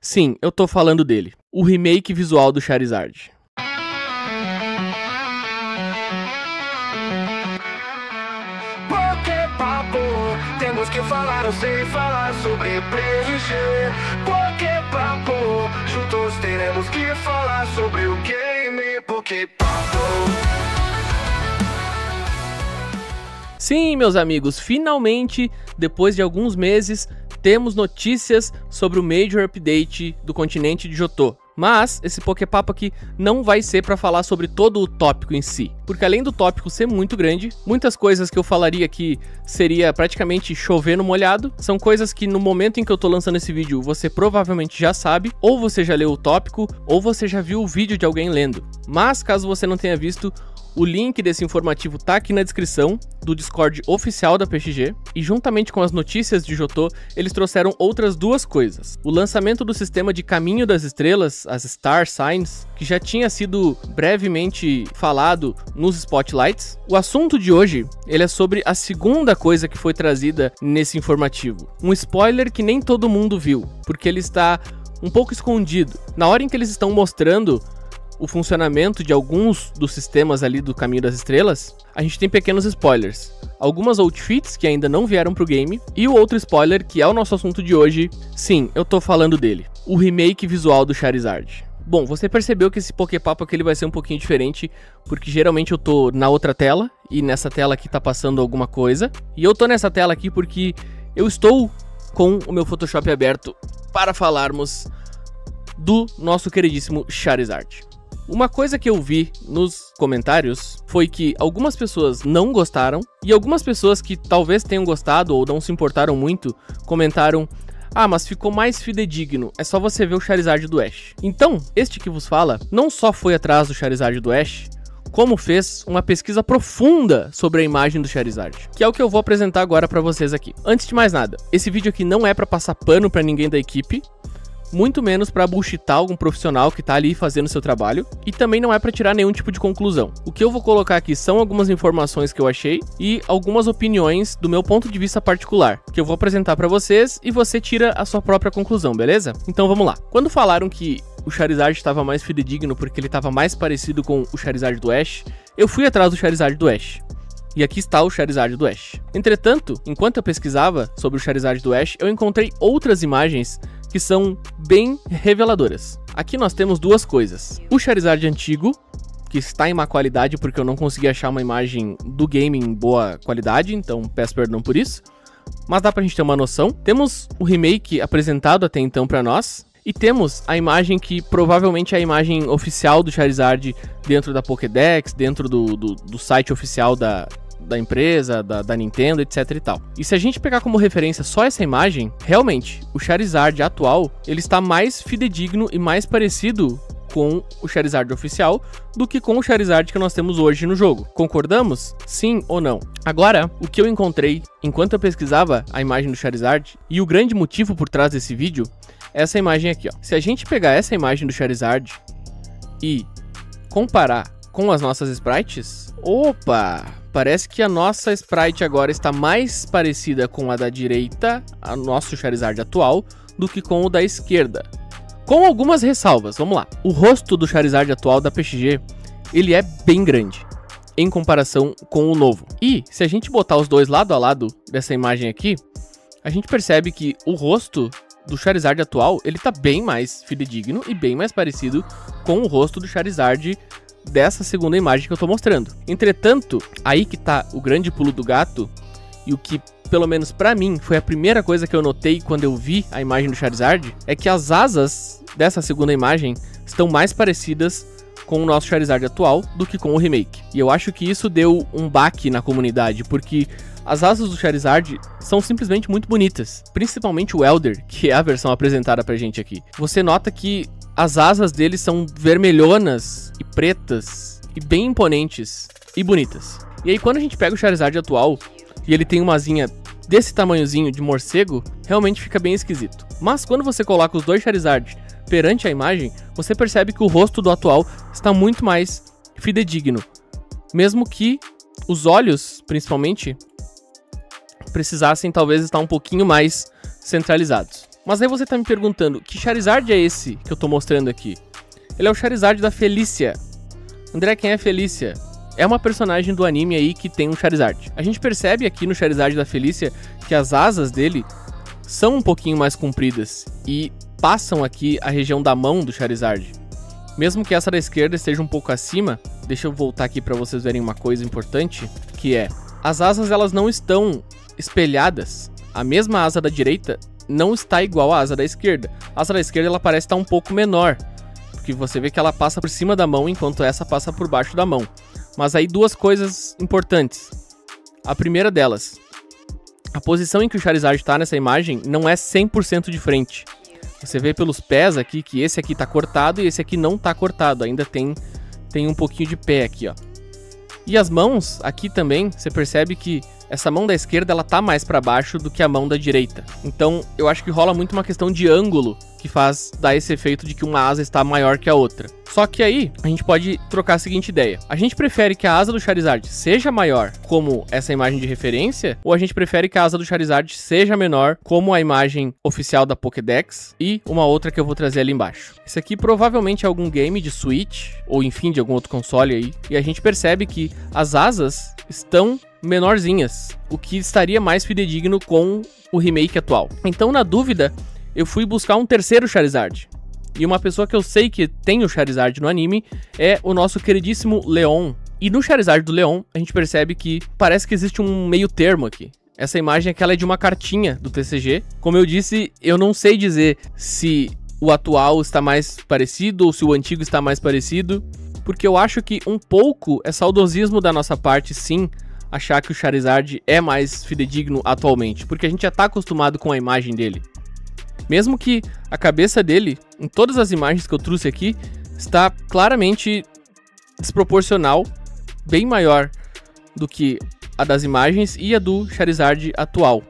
Sim, eu tô falando dele. O remake visual do Charizard. Temos que falar, eu sei falar sobre PG. Poképapo, juntos teremos que falar sobre o game Poképapo. Sim, meus amigos, finalmente, depois de alguns meses, temos notícias sobre o Major Update do continente de Johto. Mas esse Poképapo aqui não vai ser para falar sobre todo o tópico em si, porque além do tópico ser muito grande, muitas coisas que eu falaria aqui seria praticamente chover no molhado, são coisas que no momento em que eu tô lançando esse vídeo você provavelmente já sabe, ou você já leu o tópico, ou você já viu o vídeo de alguém lendo. Mas caso você não tenha visto, o link desse informativo tá aqui na descrição do Discord oficial da PXG, e juntamente com as notícias de Johto, eles trouxeram outras duas coisas. O lançamento do sistema de Caminho das Estrelas, as Star Signs, que já tinha sido brevemente falado nos Spotlights. O assunto de hoje, ele é sobre a segunda coisa que foi trazida nesse informativo. Um spoiler que nem todo mundo viu, porque ele está um pouco escondido. Na hora em que eles estão mostrando o funcionamento de alguns dos sistemas ali do Caminho das Estrelas, a gente tem pequenos spoilers. Algumas outfits que ainda não vieram pro game, e o outro spoiler, que é o nosso assunto de hoje, sim, eu tô falando dele. O remake visual do Charizard. Bom, você percebeu que esse Poképapo aqui ele vai ser um pouquinho diferente, porque geralmente eu tô na outra tela, e nessa tela aqui tá passando alguma coisa. E eu tô nessa tela aqui porque eu estou com o meu Photoshop aberto para falarmos do nosso queridíssimo Charizard. Uma coisa que eu vi nos comentários foi que algumas pessoas não gostaram e algumas pessoas que talvez tenham gostado ou não se importaram muito comentaram: ah, mas ficou mais fidedigno, é só você ver o Charizard do Ash. Então, este que vos fala não só foi atrás do Charizard do Ash, como fez uma pesquisa profunda sobre a imagem do Charizard, que é o que eu vou apresentar agora pra vocês aqui. Antes de mais nada, esse vídeo aqui não é pra passar pano pra ninguém da equipe, muito menos pra bullshitar algum profissional que tá ali fazendo seu trabalho, e também não é pra tirar nenhum tipo de conclusão. O que eu vou colocar aqui são algumas informações que eu achei e algumas opiniões do meu ponto de vista particular, que eu vou apresentar pra vocês e você tira a sua própria conclusão, beleza? Então vamos lá. Quando falaram que o Charizard estava mais fidedigno porque ele estava mais parecido com o Charizard do Ash, eu fui atrás do Charizard do Ash. E aqui está o Charizard do Ash. Entretanto, enquanto eu pesquisava sobre o Charizard do Ash, eu encontrei outras imagens que são bem reveladoras. Aqui nós temos duas coisas. O Charizard antigo, que está em má qualidade porque eu não consegui achar uma imagem do game em boa qualidade, então peço perdão por isso. Mas dá pra gente ter uma noção. Temos o remake apresentado até então pra nós. E temos a imagem que provavelmente é a imagem oficial do Charizard dentro da Pokédex, dentro do site oficial da empresa, da Nintendo, etc e tal. E se a gente pegar como referência só essa imagem, realmente, o Charizard atual, ele está mais fidedigno e mais parecido com o Charizard oficial do que com o Charizard que nós temos hoje no jogo. Concordamos? Sim ou não? Agora, o que eu encontrei enquanto eu pesquisava a imagem do Charizard, e o grande motivo por trás desse vídeo, é essa imagem aqui, ó. Se a gente pegar essa imagem do Charizard e comparar com as nossas sprites, opa! Parece que a nossa sprite agora está mais parecida com a da direita, a nosso Charizard atual, do que com o da esquerda. Com algumas ressalvas, vamos lá. O rosto do Charizard atual da PXG, ele é bem grande, em comparação com o novo. E, se a gente botar os dois lado a lado dessa imagem aqui, a gente percebe que o rosto do Charizard atual, ele tá bem mais fidedigno e bem mais parecido com o rosto do Charizard dessa segunda imagem que eu tô mostrando. Entretanto, aí que tá o grande pulo do gato, e o que, pelo menos pra mim, foi a primeira coisa que eu notei quando eu vi a imagem do Charizard, é que as asas dessa segunda imagem estão mais parecidas com o nosso Charizard atual do que com o remake. E eu acho que isso deu um baque na comunidade, porque as asas do Charizard são simplesmente muito bonitas, principalmente o Elder, que é a versão apresentada pra gente aqui. Você nota que as asas dele são vermelhonas e pretas e bem imponentes e bonitas. E aí quando a gente pega o Charizard atual e ele tem uma asinha desse tamanhozinho de morcego, realmente fica bem esquisito. Mas quando você coloca os dois Charizard perante a imagem, você percebe que o rosto do atual está muito mais fidedigno. Mesmo que os olhos, principalmente, precisassem talvez estar um pouquinho mais centralizados. Mas aí você tá me perguntando, que Charizard é esse que eu tô mostrando aqui? Ele é o Charizard da Felícia. André, quem é Felícia? É uma personagem do anime aí que tem um Charizard. A gente percebe aqui no Charizard da Felícia que as asas dele são um pouquinho mais compridas e passam aqui a região da mão do Charizard. Mesmo que essa da esquerda esteja um pouco acima, deixa eu voltar aqui para vocês verem uma coisa importante, que é, as asas elas não estão espelhadas. A mesma asa da direita não está igual à asa da esquerda. A asa da esquerda ela parece estar um pouco menor, porque você vê que ela passa por cima da mão, enquanto essa passa por baixo da mão. Mas aí duas coisas importantes. A primeira delas, a posição em que o Charizard está nessa imagem não é 100% de frente. Você vê pelos pés aqui que esse aqui tá cortado e esse aqui não tá cortado. Ainda tem um pouquinho de pé aqui, ó. E as mãos aqui também, você percebe que essa mão da esquerda ela tá mais para baixo do que a mão da direita. Então eu acho que rola muito uma questão de ângulo que faz dar esse efeito de que uma asa está maior que a outra. Só que aí a gente pode trocar a seguinte ideia. A gente prefere que a asa do Charizard seja maior, como essa imagem de referência, ou a gente prefere que a asa do Charizard seja menor, como a imagem oficial da Pokédex e uma outra que eu vou trazer ali embaixo. Esse aqui provavelmente é algum game de Switch, ou enfim, de algum outro console aí, e a gente percebe que as asas estão menorzinhas, o que estaria mais fidedigno com o remake atual. Então, na dúvida, eu fui buscar um terceiro Charizard. E uma pessoa que eu sei que tem o Charizard no anime é o nosso queridíssimo Leon. E no Charizard do Leon, a gente percebe que parece que existe um meio termo aqui. Essa imagem aqui ela é de uma cartinha do TCG. Como eu disse, eu não sei dizer se o atual está mais parecido ou se o antigo está mais parecido, porque eu acho que um pouco é saudosismo da nossa parte, sim, achar que o Charizard é mais fidedigno atualmente, porque a gente já tá acostumado com a imagem dele. Mesmo que a cabeça dele, em todas as imagens que eu trouxe aqui, está claramente desproporcional, bem maior do que a das imagens e a do Charizard atual.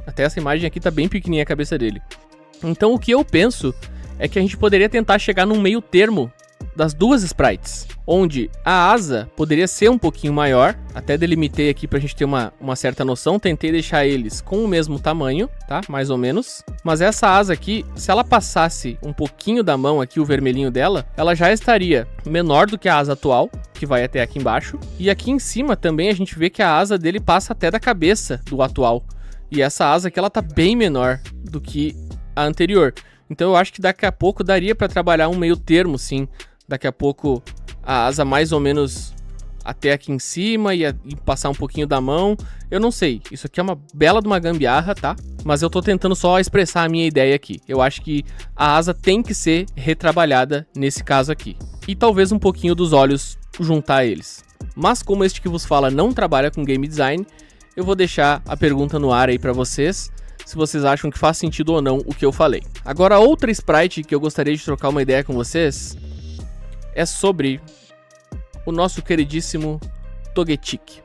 Até essa imagem aqui tá bem pequenininha a cabeça dele. Então o que eu penso é que a gente poderia tentar chegar num meio termo das duas sprites, onde a asa poderia ser um pouquinho maior, até delimitei aqui pra gente ter uma certa noção, tentei deixar eles com o mesmo tamanho, tá? Mais ou menos. Mas essa asa aqui, se ela passasse um pouquinho da mão aqui, o vermelhinho dela, ela já estaria menor do que a asa atual, que vai até aqui embaixo. E aqui em cima também a gente vê que a asa dele passa até da cabeça do atual. E essa asa aqui, ela tá bem menor do que a anterior. Então eu acho que daqui a pouco daria pra trabalhar um meio termo, sim. Daqui a pouco a asa mais ou menos até aqui em cima e passar um pouquinho da mão. Eu não sei, isso aqui é uma bela de uma gambiarra, tá? Mas eu tô tentando só expressar a minha ideia aqui. Eu acho que a asa tem que ser retrabalhada nesse caso aqui. E talvez um pouquinho dos olhos juntar eles. Mas como este que vos fala não trabalha com game design, eu vou deixar a pergunta no ar aí pra vocês, se vocês acham que faz sentido ou não o que eu falei. Agora, outra sprite que eu gostaria de trocar uma ideia com vocês é sobre o nosso queridíssimo Togetic.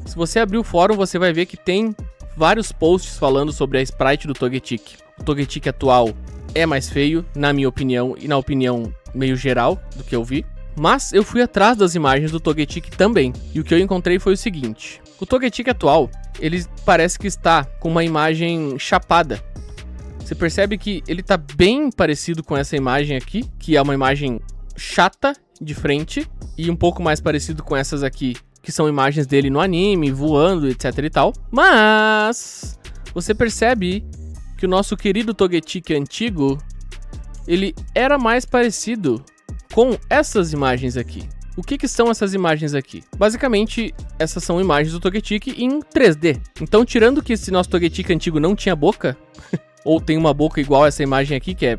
Se você abrir o fórum, você vai ver que tem vários posts falando sobre a sprite do Togetic. O Togetic atual é mais feio, na minha opinião, e na opinião meio geral do que eu vi. Mas eu fui atrás das imagens do Togetic também, e o que eu encontrei foi o seguinte. O Togetic atual, ele parece que está com uma imagem chapada. Você percebe que ele tá bem parecido com essa imagem aqui, que é uma imagem chata de frente, e um pouco mais parecido com essas aqui, que são imagens dele no anime, voando, etc e tal. Mas você percebe que o nosso querido Togetic antigo, ele era mais parecido com essas imagens aqui. O que são essas imagens aqui? Basicamente, essas são imagens do Togetic em 3D. Então, tirando que esse nosso Togetic antigo não tinha boca, ou tem uma boca igual a essa imagem aqui, que é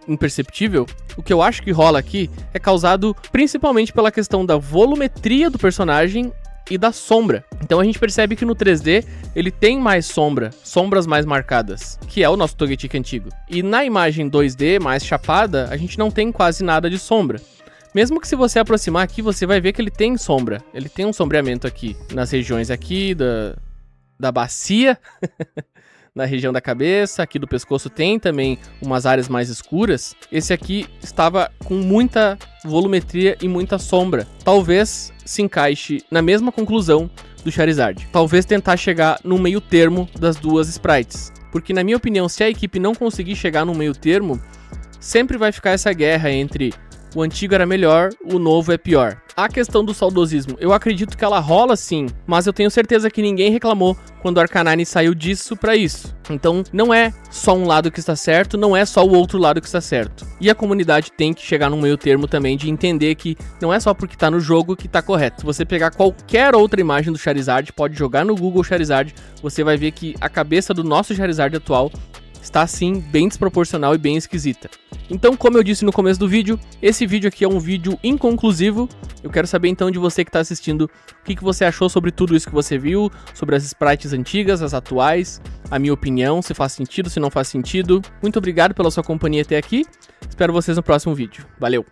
imperceptível, o que eu acho que rola aqui é causado principalmente pela questão da volumetria do personagem e da sombra. Então a gente percebe que no 3D ele tem mais sombras mais marcadas, que é o nosso Togetic antigo. E na imagem 2D mais chapada, a gente não tem quase nada de sombra. Mesmo que se você aproximar aqui, você vai ver que ele tem sombra. Ele tem um sombreamento aqui, nas regiões aqui da bacia, na região da cabeça, aqui do pescoço tem também umas áreas mais escuras. Esse aqui estava com muita volumetria e muita sombra. Talvez se encaixe na mesma conclusão do Charizard. Talvez tentar chegar no meio termo das duas sprites. Porque na minha opinião, se a equipe não conseguir chegar no meio termo, sempre vai ficar essa guerra entre o antigo era melhor, o novo é pior. A questão do saudosismo, eu acredito que ela rola sim, mas eu tenho certeza que ninguém reclamou quando o Arcanine saiu disso pra isso. Então não é só um lado que está certo, não é só o outro lado que está certo. E a comunidade tem que chegar num meio termo também de entender que não é só porque tá no jogo que tá correto. Se você pegar qualquer outra imagem do Charizard, pode jogar no Google Charizard, você vai ver que a cabeça do nosso Charizard atual está assim bem desproporcional e bem esquisita. Então, como eu disse no começo do vídeo, esse vídeo aqui é um vídeo inconclusivo. Eu quero saber então de você que está assistindo, o que você achou sobre tudo isso que você viu, sobre as sprites antigas, as atuais, a minha opinião, se faz sentido, se não faz sentido. Muito obrigado pela sua companhia até aqui, espero vocês no próximo vídeo. Valeu!